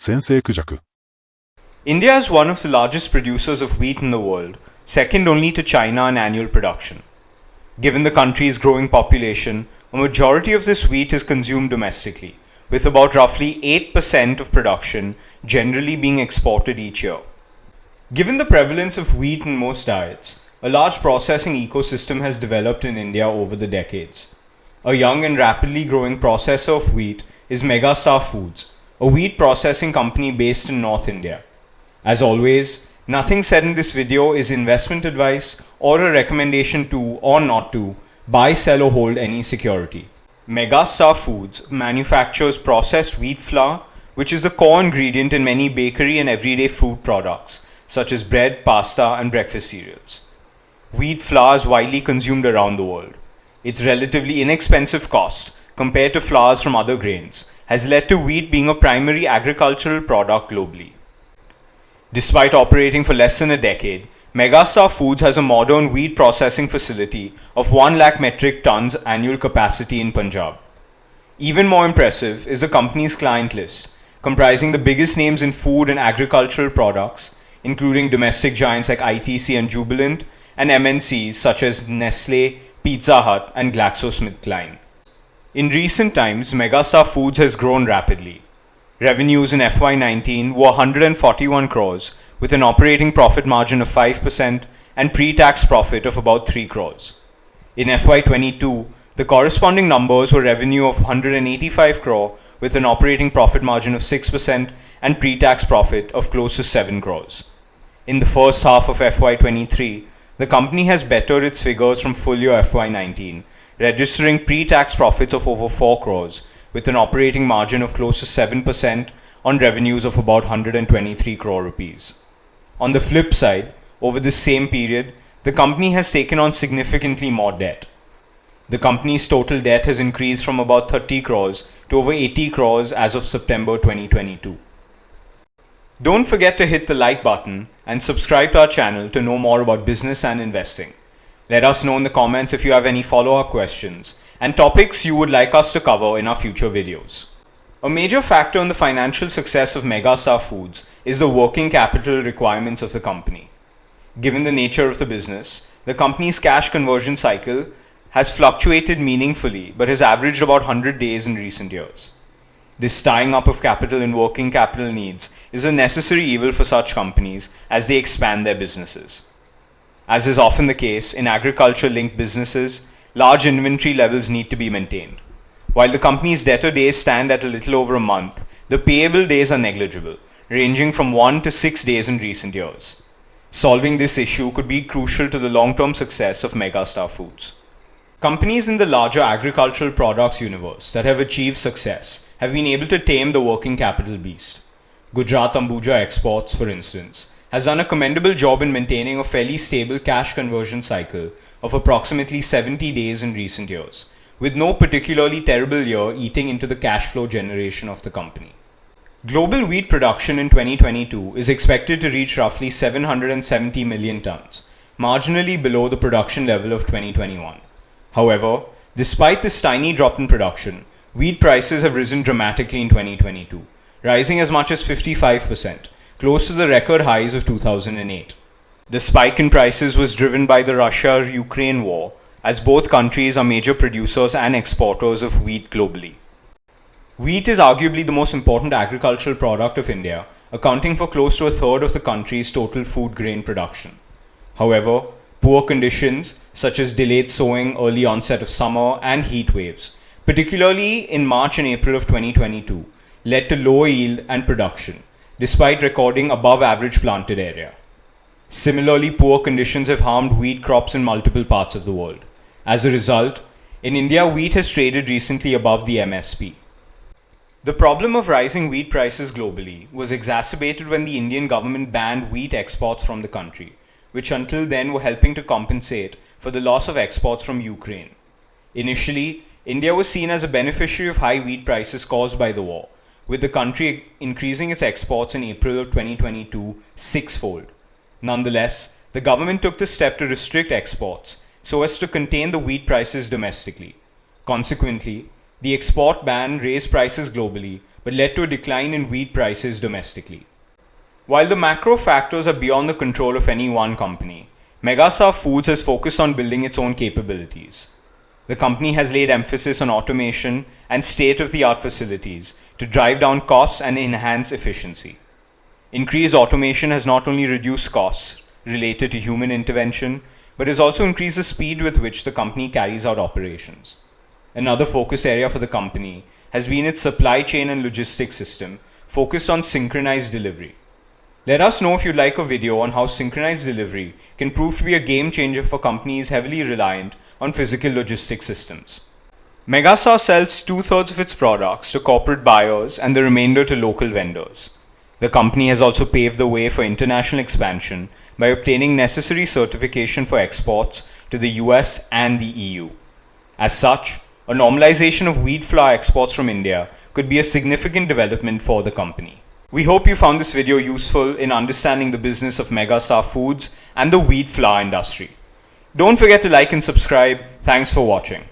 先生クジャク India is one of the largest producers of wheat in the world, second only to China in annual production. Given the country's growing population, a majority of this wheat is consumed domestically, with about roughly 8% of production generally being exported each year. Given the prevalence of wheat in most diets, a large processing ecosystem has developed in India over the decades. A young and rapidly growing processor of wheat is Megastar Foods, a wheat processing company based in North India. As always, nothing said in this video is investment advice or a recommendation to or not to buy, sell or hold any security. Megastar Foods manufactures processed wheat flour, which is the core ingredient in many bakery and everyday food products, such as bread, pasta and breakfast cereals. Wheat flour is widely consumed around the world. Its relatively inexpensive cost, compared to flours from other grains, has led to wheat being a primary agricultural product globally. Despite operating for less than a decade, Megastar Foods has a modern wheat processing facility of 1 lakh metric tons annual capacity in Punjab. Even more impressive is the company's client list, comprising the biggest names in food and agricultural products, including domestic giants like ITC and Jubilant, and MNCs such as Nestle, Pizza Hut, and GlaxoSmithKline. In recent times, Megastar Foods has grown rapidly. Revenues in FY19 were 141 crores, with an operating profit margin of 5% and pre-tax profit of about 3 crores. In FY22, the corresponding numbers were revenue of 185 crore with an operating profit margin of 6% and pre-tax profit of close to 7 crores. In the first half of FY23, the company has bettered its figures from full year FY19, registering pre-tax profits of over 4 crores with an operating margin of close to 7% on revenues of about 123 crore rupees. On the flip side, over this same period, the company has taken on significantly more debt. The company's total debt has increased from about 30 crores to over 80 crores as of September 2022. Don't forget to hit the like button and subscribe to our channel to know more about business and investing. Let us know in the comments if you have any follow-up questions and topics you would like us to cover in our future videos. A major factor in the financial success of Megastar Foods is the working capital requirements of the company. Given the nature of the business, the company's cash conversion cycle has fluctuated meaningfully but has averaged about 100 days in recent years. This tying up of capital and working capital needs is a necessary evil for such companies as they expand their businesses. As is often the case in agriculture-linked businesses, large inventory levels need to be maintained. While the company's debtor days stand at a little over a month, the payable days are negligible, ranging from 1 to 6 days in recent years. Solving this issue could be crucial to the long-term success of Megastar Foods. Companies in the larger agricultural products universe that have achieved success have been able to tame the working capital beast. Gujarat Ambuja Exports, for instance, has done a commendable job in maintaining a fairly stable cash conversion cycle of approximately 70 days in recent years, with no particularly terrible year eating into the cash flow generation of the company. Global wheat production in 2022 is expected to reach roughly 770 million tons, marginally below the production level of 2021. However, despite this tiny drop in production, wheat prices have risen dramatically in 2022, rising as much as 55%, close to the record highs of 2008. The spike in prices was driven by the Russia-Ukraine war, as both countries are major producers and exporters of wheat globally. Wheat is arguably the most important agricultural product of India, accounting for close to a third of the country's total food grain production. However, poor conditions, such as delayed sowing, early onset of summer, and heat waves, particularly in March and April of 2022, led to lower yield and production, despite recording above average planted area. Similarly, poor conditions have harmed wheat crops in multiple parts of the world. As a result, in India, wheat has traded recently above the MSP. The problem of rising wheat prices globally was exacerbated when the Indian government banned wheat exports from the country, which until then were helping to compensate for the loss of exports from Ukraine. Initially, India was seen as a beneficiary of high wheat prices caused by the war, with the country increasing its exports in April of 2022 sixfold. Nonetheless, the government took the step to restrict exports so as to contain the wheat prices domestically. Consequently, The export ban raised prices globally but led to a decline in wheat prices domestically. While the macro factors are beyond the control of any one company, Megastar Foods has focused on building its own capabilities. The company has laid emphasis on automation and state-of-the-art facilities to drive down costs and enhance efficiency. Increased automation has not only reduced costs related to human intervention, but has also increased the speed with which the company carries out operations. Another focus area for the company has been its supply chain and logistics system focused on synchronized delivery. Let us know if you'd like a video on how synchronized delivery can prove to be a game changer for companies heavily reliant on physical logistics systems. Megastar sells 2/3 of its products to corporate buyers and the remainder to local vendors. The company has also paved the way for international expansion by obtaining necessary certification for exports to the US and the EU. As such, a normalization of wheat flour exports from India could be a significant development for the company. We hope you found this video useful in understanding the business of Megastar Foods and the wheat flour industry. Don't forget to like and subscribe. Thanks for watching.